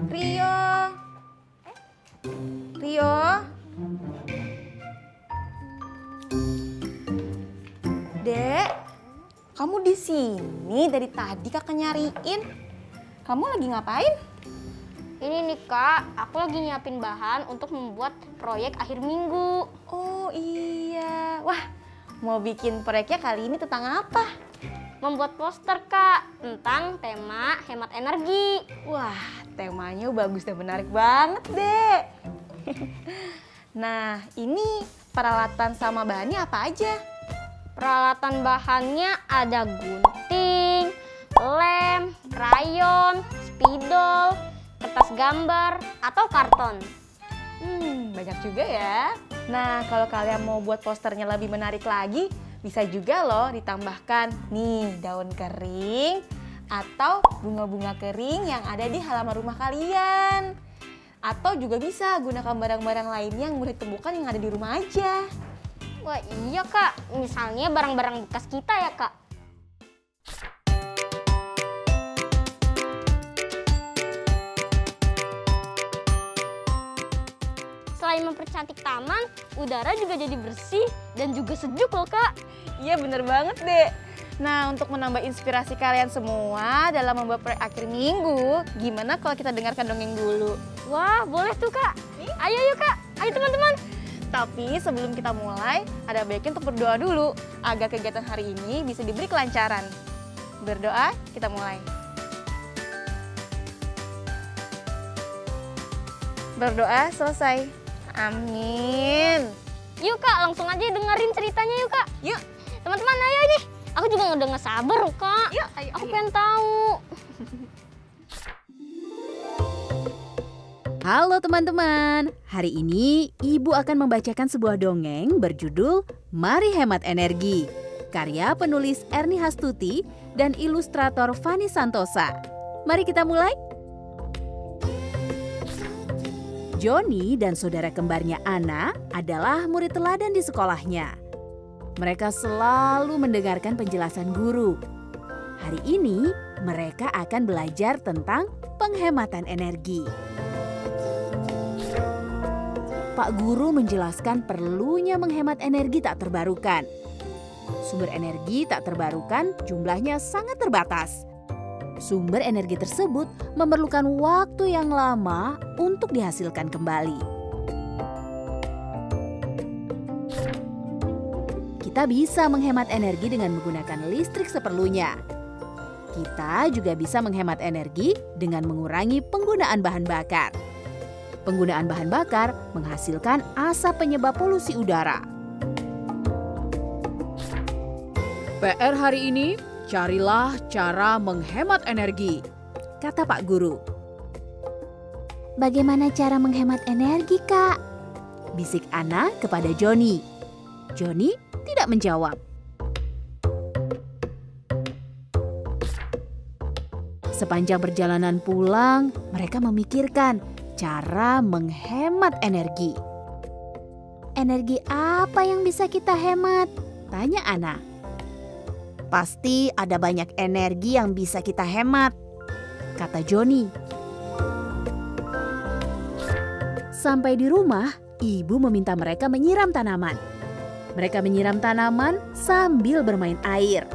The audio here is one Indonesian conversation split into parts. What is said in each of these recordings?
Rio, Rio, Dek, kamu di sini dari tadi kakak nyariin. Kamu lagi ngapain? Ini nih Kak, aku lagi nyiapin bahan untuk membuat proyek akhir minggu. Oh iya, wah mau bikin proyeknya kali ini tentang apa? Membuat poster Kak, tentang tema hemat energi. Wah, temanya bagus dan menarik banget, Dek. Nah, ini peralatan sama bahannya apa aja? Peralatan bahannya ada gunting, lem, krayon, spidol, kertas gambar, atau karton. Banyak juga ya. Nah, kalau kalian mau buat posternya lebih menarik lagi, bisa juga loh ditambahkan nih daun kering atau bunga-bunga kering yang ada di halaman rumah kalian. Atau juga bisa gunakan barang-barang lainnya yang mudah ditemukan yang ada di rumah aja. Wah iya Kak, misalnya barang-barang bekas kita ya Kak. Selain mempercantik taman, udara juga jadi bersih dan juga sejuk loh Kak. Iya bener banget Dek. Nah untuk menambah inspirasi kalian semua dalam membuat proyek akhir minggu, gimana kalau kita dengarkan dongeng dulu? Wah boleh tuh Kak. Ayo yuk Kak, ayo teman-teman. Tapi sebelum kita mulai, ada baiknya untuk berdoa dulu agar kegiatan hari ini bisa diberi kelancaran. Berdoa, kita mulai. Berdoa selesai. Amin. Yuk Kak, langsung aja dengerin ceritanya yuk Kak. Yuk. Teman-teman ayo nih. Aku juga udah gak sabar loh Kak. Yuk, ayo. Aku pengen tahu. Halo teman-teman, hari ini Ibu akan membacakan sebuah dongeng berjudul Mari Hemat Energi, karya penulis Ernie Hastuti dan ilustrator Fanny Santosa. Mari kita mulai. Johnny dan saudara kembarnya Anna adalah murid teladan di sekolahnya. Mereka selalu mendengarkan penjelasan guru. Hari ini mereka akan belajar tentang penghematan energi. Pak Guru menjelaskan perlunya menghemat energi tak terbarukan. Sumber energi tak terbarukan jumlahnya sangat terbatas. Sumber energi tersebut memerlukan waktu yang lama untuk dihasilkan kembali. Kita bisa menghemat energi dengan menggunakan listrik seperlunya. Kita juga bisa menghemat energi dengan mengurangi penggunaan bahan bakar. Penggunaan bahan bakar menghasilkan asap penyebab polusi udara. PR hari ini, carilah cara menghemat energi, kata Pak Guru. Bagaimana cara menghemat energi, Kak? Bisik Anna kepada Johnny. Johnny tidak menjawab. Sepanjang perjalanan pulang, mereka memikirkan cara menghemat energi. Energi apa yang bisa kita hemat? Tanya Anna. Pasti ada banyak energi yang bisa kita hemat, kata Johnny. Sampai di rumah, ibu meminta mereka menyiram tanaman. Mereka menyiram tanaman sambil bermain air.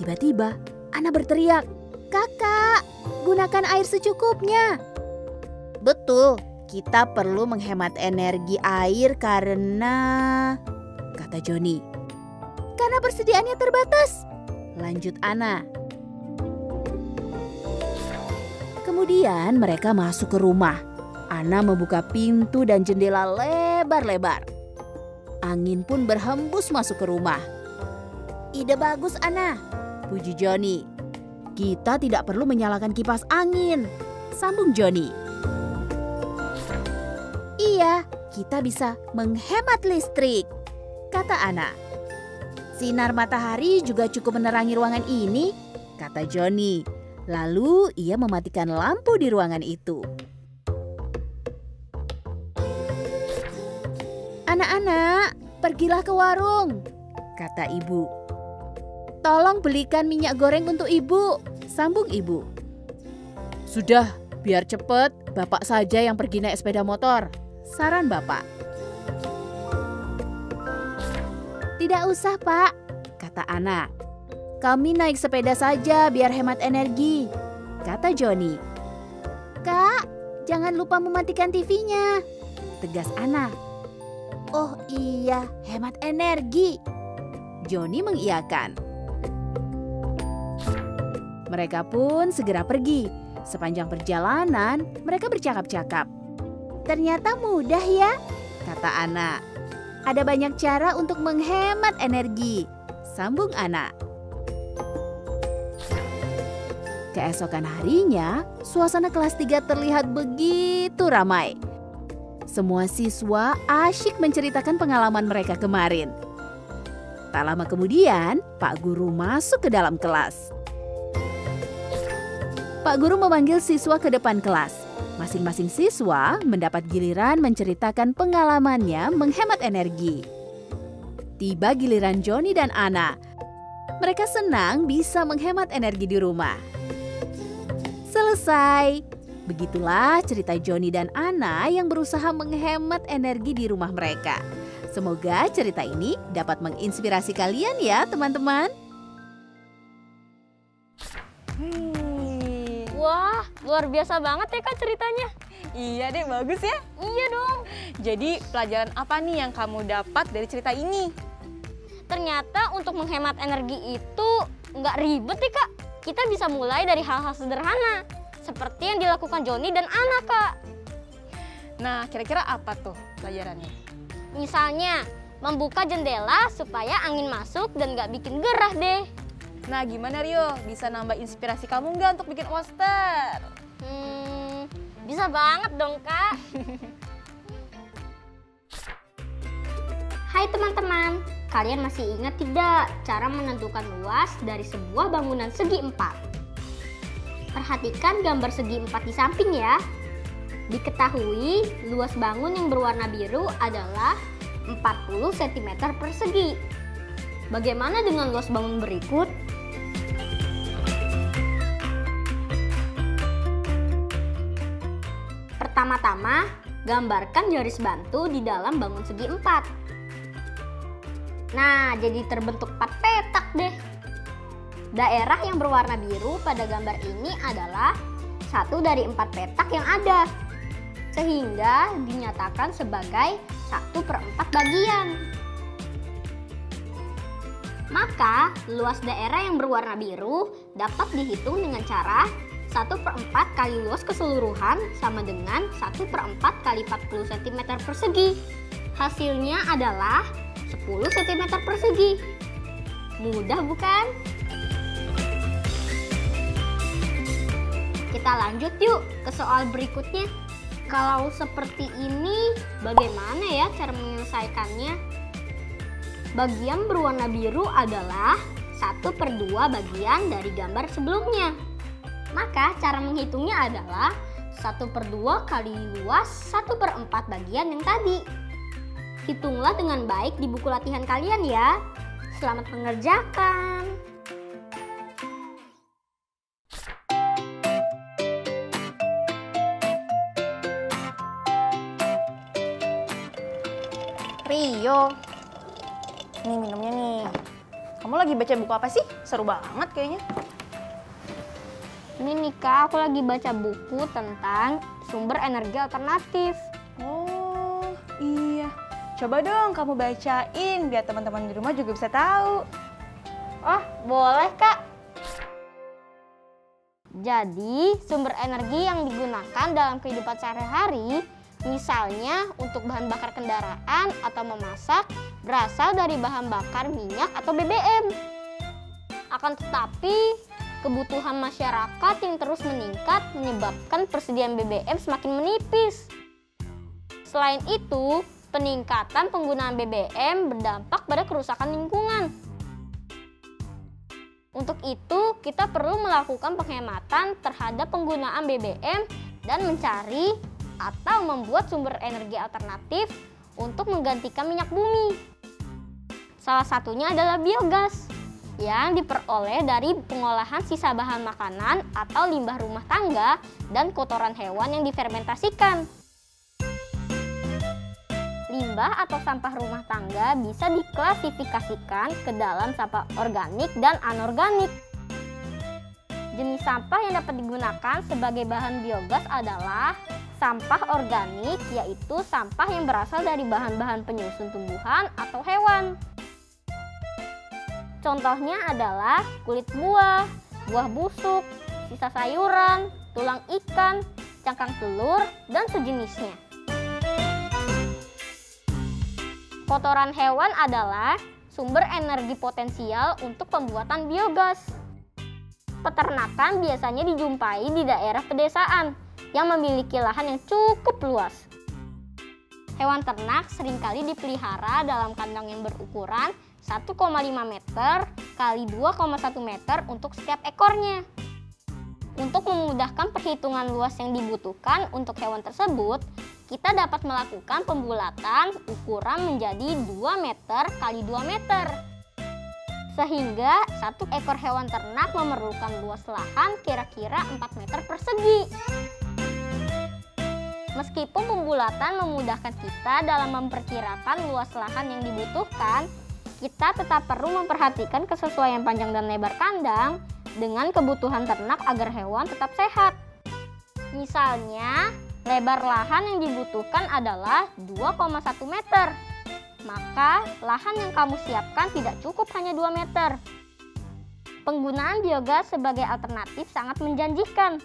Tiba-tiba, Anna berteriak, "Kakak, gunakan air secukupnya." Betul, kita perlu menghemat energi air karena, kata Johnny. Karena persediaannya terbatas, lanjut Anna. Kemudian mereka masuk ke rumah. Anna membuka pintu dan jendela lebar-lebar. Angin pun berhembus masuk ke rumah. Ide bagus Anna, puji Johnny. Kita tidak perlu menyalakan kipas angin, sambung Joni. Iya, kita bisa menghemat listrik, kata Ana. Sinar matahari juga cukup menerangi ruangan ini, kata Joni. Lalu ia mematikan lampu di ruangan itu. Anak-anak, pergilah ke warung, kata ibu. Tolong belikan minyak goreng untuk ibu, sambung ibu. Sudah, biar cepet, bapak saja yang pergi naik sepeda motor, saran bapak. Tidak usah pak, kata Ana. Kami naik sepeda saja biar hemat energi, kata Joni. Kak, jangan lupa mematikan TV-nya, tegas Ana. Oh iya, hemat energi, Joni mengiyakan. Mereka pun segera pergi. Sepanjang perjalanan, mereka bercakap-cakap. Ternyata mudah ya, kata Ana. Ada banyak cara untuk menghemat energi, sambung Ana. Keesokan harinya, suasana kelas 3 terlihat begitu ramai. Semua siswa asyik menceritakan pengalaman mereka kemarin. Tak lama kemudian, Pak Guru masuk ke dalam kelas. Pak Guru memanggil siswa ke depan kelas. Masing-masing siswa mendapat giliran menceritakan pengalamannya menghemat energi. Tiba giliran Joni dan Ana. Mereka senang bisa menghemat energi di rumah. Selesai. Begitulah cerita Joni dan Ana yang berusaha menghemat energi di rumah mereka. Semoga cerita ini dapat menginspirasi kalian ya teman-teman. Wah, luar biasa banget ya Kak ceritanya. Iya deh, bagus ya. Iya dong. Jadi pelajaran apa nih yang kamu dapat dari cerita ini? Ternyata untuk menghemat energi itu nggak ribet ya Kak. Kita bisa mulai dari hal-hal sederhana. Seperti yang dilakukan Joni dan Ana Kak. Nah, kira-kira apa tuh pelajarannya? Misalnya, membuka jendela supaya angin masuk dan nggak bikin gerah deh. Nah, gimana Rio? Bisa nambah inspirasi kamu nggak untuk bikin poster? Bisa banget dong Kak. Hai teman-teman, kalian masih ingat tidak cara menentukan luas dari sebuah bangunan segi 4? Perhatikan gambar segi 4 di samping ya. Diketahui luas bangun yang berwarna biru adalah 40 cm persegi. Bagaimana dengan luas bangun berikut? Pertama-tama, gambarkan garis bantu di dalam bangun segi 4. Nah, jadi terbentuk 4 petak deh. Daerah yang berwarna biru pada gambar ini adalah satu dari 4 petak yang ada, sehingga dinyatakan sebagai 1/4 bagian. Maka, luas daerah yang berwarna biru dapat dihitung dengan cara 1/4 kali luas keseluruhan sama dengan 1/4 kali 40 cm persegi. Hasilnya adalah 10 cm persegi. Mudah bukan? Kita lanjut yuk ke soal berikutnya. Kalau seperti ini, bagaimana ya cara menyelesaikannya? Bagian berwarna biru adalah 1/2 bagian dari gambar sebelumnya. Maka cara menghitungnya adalah 1/2 kali luas 1/4 bagian yang tadi. Hitunglah dengan baik di buku latihan kalian ya. Selamat mengerjakan. Rio, ini minumnya nih. Kamu lagi baca buku apa sih? Seru banget kayaknya. Ini nih Kak, aku lagi baca buku tentang sumber energi alternatif. Oh, iya. Coba dong kamu bacain biar teman-teman di rumah juga bisa tahu. Oh, boleh Kak. Jadi, sumber energi yang digunakan dalam kehidupan sehari-hari, misalnya untuk bahan bakar kendaraan atau memasak, berasal dari bahan bakar minyak atau BBM. Akan tetapi, kebutuhan masyarakat yang terus meningkat menyebabkan persediaan BBM semakin menipis. Selain itu, peningkatan penggunaan BBM berdampak pada kerusakan lingkungan. Untuk itu, kita perlu melakukan penghematan terhadap penggunaan BBM dan mencari atau membuat sumber energi alternatif untuk menggantikan minyak bumi. Salah satunya adalah biogas yang diperoleh dari pengolahan sisa bahan makanan atau limbah rumah tangga dan kotoran hewan yang difermentasikan. Limbah atau sampah rumah tangga bisa diklasifikasikan ke dalam sampah organik dan anorganik. Jenis sampah yang dapat digunakan sebagai bahan biogas adalah sampah organik, yaitu sampah yang berasal dari bahan-bahan penyusun tumbuhan atau hewan. Contohnya adalah kulit buah, buah busuk, sisa sayuran, tulang ikan, cangkang telur, dan sejenisnya. Kotoran hewan adalah sumber energi potensial untuk pembuatan biogas. Peternakan biasanya dijumpai di daerah pedesaan yang memiliki lahan yang cukup luas. Hewan ternak seringkali dipelihara dalam kandang yang berukuran 1,5 meter kali 2,1 meter untuk setiap ekornya. Untuk memudahkan perhitungan luas yang dibutuhkan untuk hewan tersebut, kita dapat melakukan pembulatan ukuran menjadi 2 meter kali 2 meter. Sehingga satu ekor hewan ternak memerlukan luas lahan kira-kira 4 meter persegi. Meskipun pembulatan memudahkan kita dalam memperkirakan luas lahan yang dibutuhkan, kita tetap perlu memperhatikan kesesuaian panjang dan lebar kandang dengan kebutuhan ternak agar hewan tetap sehat. Misalnya, lebar lahan yang dibutuhkan adalah 2,1 meter. Maka, lahan yang kamu siapkan tidak cukup hanya 2 meter. Penggunaan biogas sebagai alternatif sangat menjanjikan.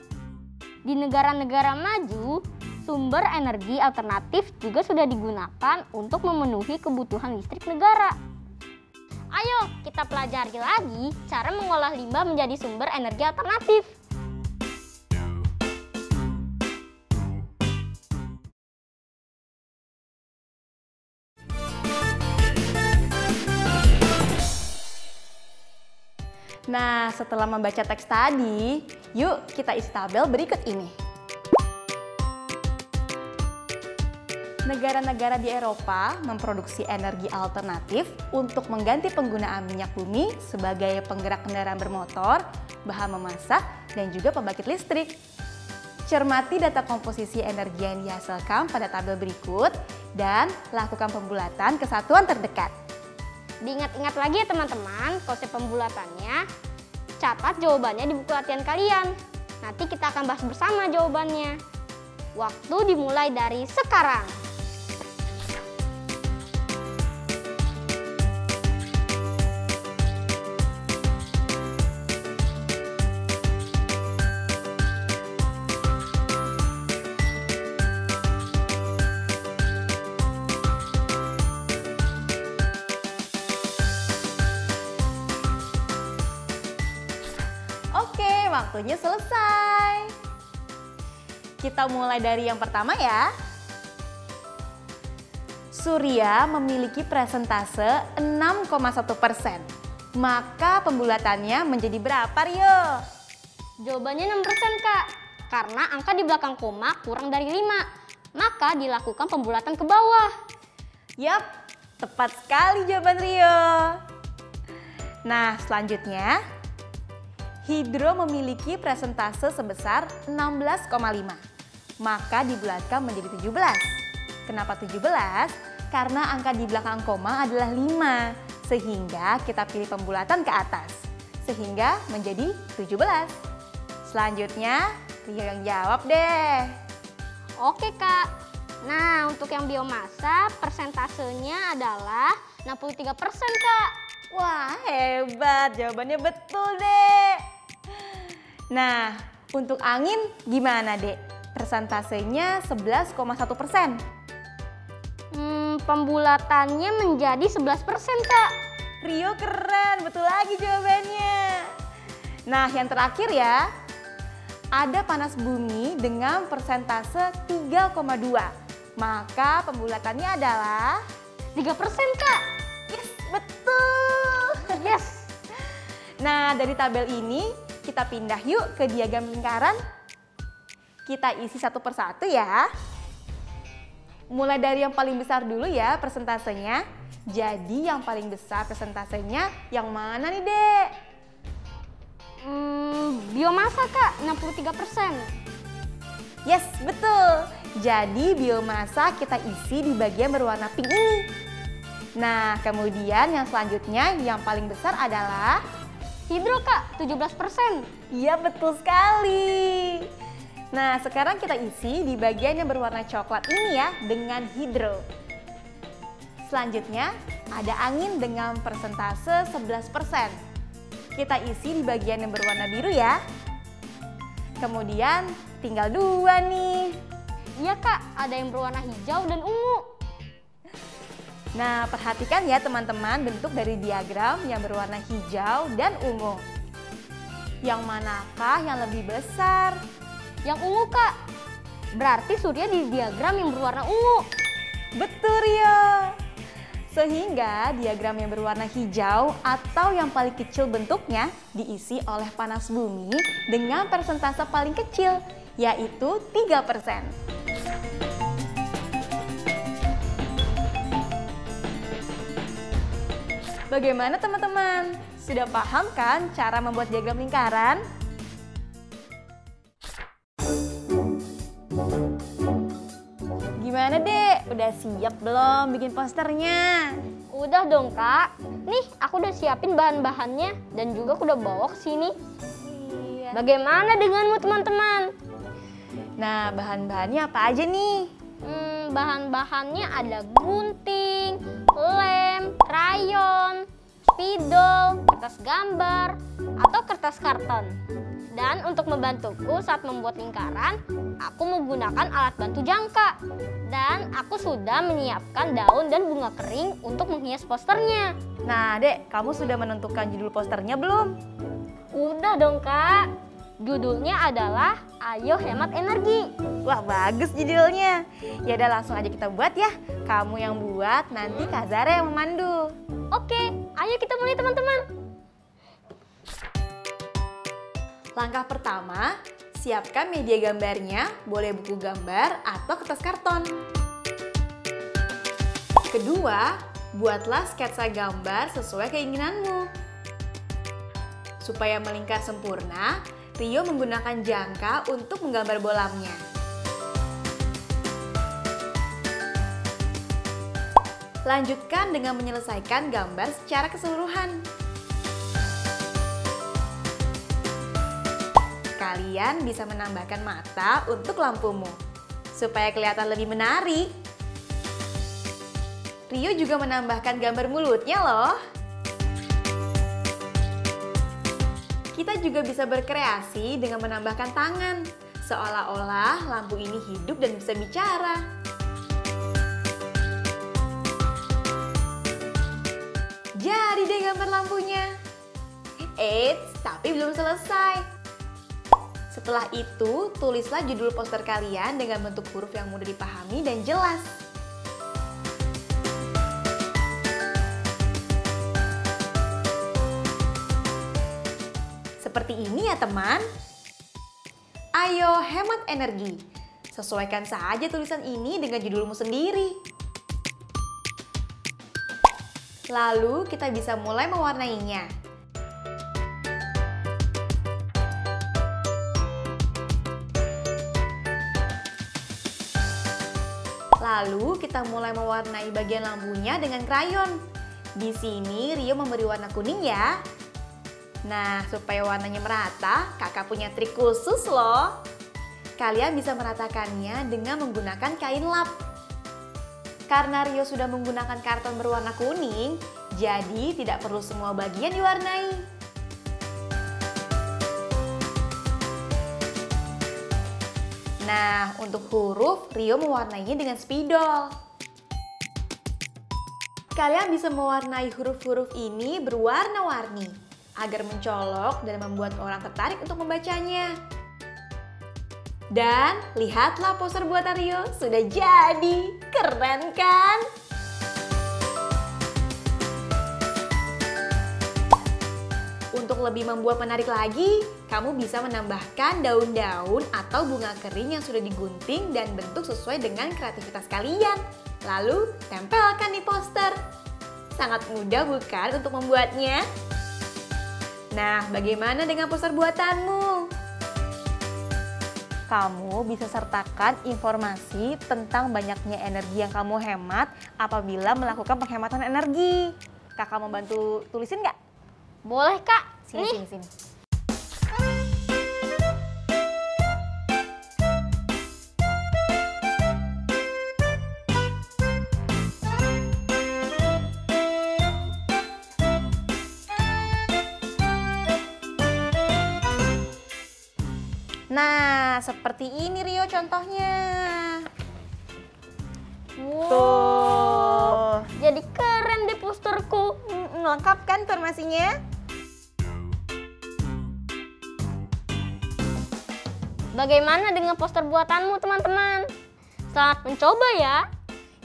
Di negara-negara maju, sumber energi alternatif juga sudah digunakan untuk memenuhi kebutuhan listrik negara. Ayo kita pelajari lagi cara mengolah limbah menjadi sumber energi alternatif. Nah, setelah membaca teks tadi, yuk kita isi tabel berikut ini. Negara-negara di Eropa memproduksi energi alternatif untuk mengganti penggunaan minyak bumi sebagai penggerak kendaraan bermotor, bahan memasak, dan juga pembangkit listrik. Cermati data komposisi energi yang dihasilkan pada tabel berikut dan lakukan pembulatan ke satuan terdekat. Diingat-ingat lagi ya teman-teman konsep pembulatannya. Catat jawabannya di buku latihan kalian. Nanti kita akan bahas bersama jawabannya. Waktu dimulai dari sekarang. Oke, waktunya selesai. Kita mulai dari yang pertama ya. Surya memiliki persentase 6,1%. Maka pembulatannya menjadi berapa, Rio? Jawabannya 6% Kak. Karena angka di belakang koma kurang dari 5. Maka dilakukan pembulatan ke bawah. Yap, tepat sekali jawaban Rio. Nah, selanjutnya. Hidro memiliki persentase sebesar 16,5. Maka dibulatkan menjadi 17. Kenapa 17? Karena angka di belakang koma adalah 5. Sehingga kita pilih pembulatan ke atas. Sehingga menjadi 17. Selanjutnya, Rio yang jawab deh. Oke Kak. Nah, untuk yang biomasa persentasenya adalah 63% Kak. Wah, hebat. Jawabannya betul, Dek. Nah, untuk angin gimana, Dek? Persentasenya 11,1%. Pembulatannya menjadi 11% Kak. Rio keren, betul lagi jawabannya. Nah, yang terakhir ya, ada panas bumi dengan persentase 3,2. Maka pembulatannya adalah 3%, Kak. yes, betul. Yes. Nah, dari tabel ini kita pindah yuk ke diagram lingkaran. Kita isi satu persatu ya. Mulai dari yang paling besar dulu ya persentasenya. Jadi yang paling besar persentasenya yang mana nih, Dek? Biomasa, Kak, 63%. Yes, betul. Jadi biomasa kita isi di bagian berwarna pink ini. Nah, kemudian yang selanjutnya yang paling besar adalah Hidro, Kak, 17%. iya, betul sekali. Nah, sekarang kita isi di bagian yang berwarna coklat ini ya dengan hidro. Selanjutnya ada angin dengan persentase 11%. Kita isi di bagian yang berwarna biru ya. Kemudian tinggal 2 nih. Iya, Kak, ada yang berwarna hijau dan ungu. Nah, perhatikan ya teman-teman bentuk dari diagram yang berwarna hijau dan ungu. Yang manakah yang lebih besar? Yang ungu, Kak. Berarti surya di diagram yang berwarna ungu. Betul, Rio. Sehingga diagram yang berwarna hijau atau yang paling kecil bentuknya diisi oleh panas bumi dengan persentase paling kecil, yaitu 3%. Bagaimana teman-teman? Sudah paham kan cara membuat diagram lingkaran? Gimana, Dek? Udah siap belum bikin posternya? Udah dong, Kak. Nih, aku udah siapin bahan-bahannya dan juga aku udah bawa ke sini. Iya. Bagaimana denganmu, teman-teman? Nah, bahan-bahannya apa aja nih? Bahan-bahannya ada gunting, lem, krayon, spidol, kertas gambar, atau kertas karton. Dan untuk membantuku saat membuat lingkaran, aku menggunakan alat bantu jangka. Dan aku sudah menyiapkan daun dan bunga kering untuk menghias posternya. Nah, Dek, kamu sudah menentukan judul posternya belum? Udah dong, Kak. Judulnya adalah Ayo Hemat Energi. Wah, bagus judulnya. Ya udah, langsung aja kita buat ya. Kamu yang buat, nanti Kak Zara yang memandu. Oke, ayo kita mulai, teman-teman. Langkah pertama, siapkan media gambarnya, boleh buku gambar atau kertas karton. Kedua, buatlah sketsa gambar sesuai keinginanmu. Supaya melingkar sempurna, Rio menggunakan jangka untuk menggambar bolamnya. Lanjutkan dengan menyelesaikan gambar secara keseluruhan. Kalian bisa menambahkan mata untuk lampumu, supaya kelihatan lebih menarik. Rio juga menambahkan gambar mulutnya loh. Kita juga bisa berkreasi dengan menambahkan tangan, seolah-olah lampu ini hidup dan bisa bicara. Jadi deh gambar lampunya. Eits, tapi belum selesai. Setelah itu, tulislah judul poster kalian dengan bentuk huruf yang mudah dipahami dan jelas. Seperti ini ya teman. Ayo hemat energi. Sesuaikan saja tulisan ini dengan judulmu sendiri. Lalu kita bisa mulai mewarnainya. Lalu kita mulai mewarnai bagian lampunya dengan krayon. Di sini Rio memberi warna kuning ya. Nah, supaya warnanya merata, kakak punya trik khusus loh. Kalian bisa meratakannya dengan menggunakan kain lap. Karena Rio sudah menggunakan karton berwarna kuning, jadi tidak perlu semua bagian diwarnai. Nah, untuk huruf, Rio mewarnainya dengan spidol. Kalian bisa mewarnai huruf-huruf ini berwarna-warni. agar mencolok dan membuat orang tertarik untuk membacanya. Dan lihatlah poster buatan Rio sudah jadi, keren kan? Untuk lebih membuat menarik lagi, kamu bisa menambahkan daun-daun atau bunga kering yang sudah digunting dan bentuk sesuai dengan kreativitas kalian. Lalu tempelkan di poster. Sangat mudah bukan untuk membuatnya? Nah, bagaimana dengan poster buatanmu? Kamu bisa sertakan informasi tentang banyaknya energi yang kamu hemat apabila melakukan penghematan energi. Kakak mau bantu tulisin nggak? Boleh, Kak. Sini. Nah, seperti ini Rio contohnya. Wow, Tuh. jadi keren deh posterku. Lengkap kan informasinya? Bagaimana dengan poster buatanmu, teman-teman? Selamat mencoba ya.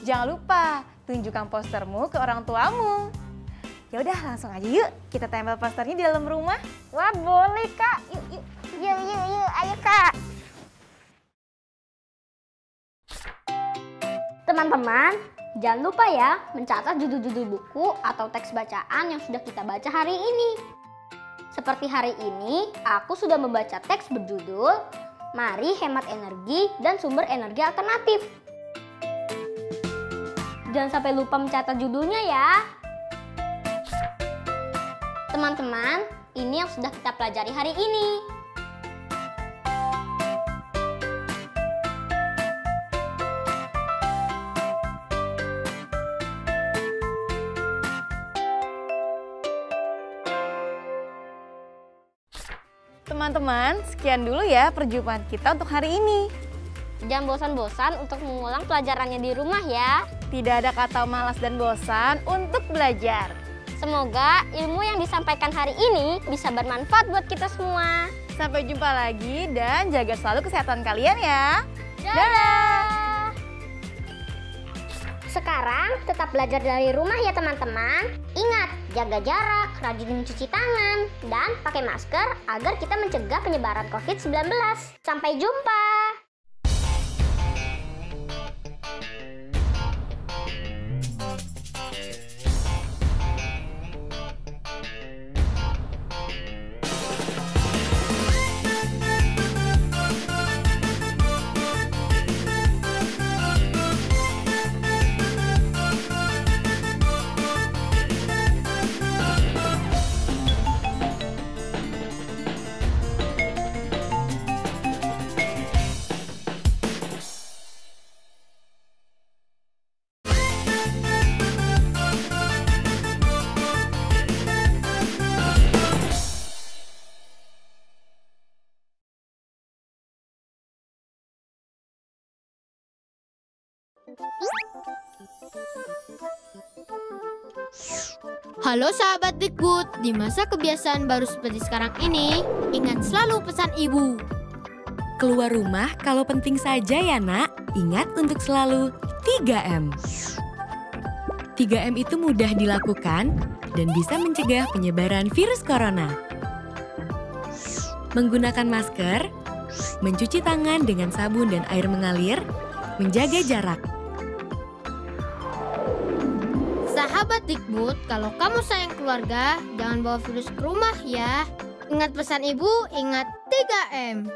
Jangan lupa tunjukkan postermu ke orang tuamu. Ya udah, langsung aja yuk kita tempel posternya di dalam rumah. Wah, boleh, Kak. Yuk. Yuk, ayo, Kak. Teman-teman, jangan lupa ya mencatat judul-judul buku atau teks bacaan yang sudah kita baca hari ini. Seperti hari ini, aku sudah membaca teks berjudul Mari Hemat Energi dan Sumber Energi Alternatif. Jangan sampai lupa mencatat judulnya ya. Teman-teman, ini yang sudah kita pelajari hari ini. Teman-teman, sekian dulu ya perjumpaan kita untuk hari ini. Jangan bosan-bosan untuk mengulang pelajarannya di rumah ya. Tidak ada kata malas dan bosan untuk belajar. Semoga ilmu yang disampaikan hari ini bisa bermanfaat buat kita semua. Sampai jumpa lagi dan jaga selalu kesehatan kalian ya. Dadah! Sekarang tetap belajar dari rumah ya teman-teman. Ingat, jaga jarak, rajin mencuci tangan, dan pakai masker agar kita mencegah penyebaran COVID-19. Sampai jumpa! Halo sahabat Dikbud, di masa kebiasaan baru seperti sekarang ini, ingat selalu pesan ibu. Keluar rumah kalau penting saja ya nak, ingat untuk selalu 3M. 3M itu mudah dilakukan dan bisa mencegah penyebaran virus corona. Menggunakan masker, mencuci tangan dengan sabun dan air mengalir, menjaga jarak. Sahabat Dikbud, kalau kamu sayang keluarga, jangan bawa virus ke rumah ya. Ingat pesan ibu, ingat 3M.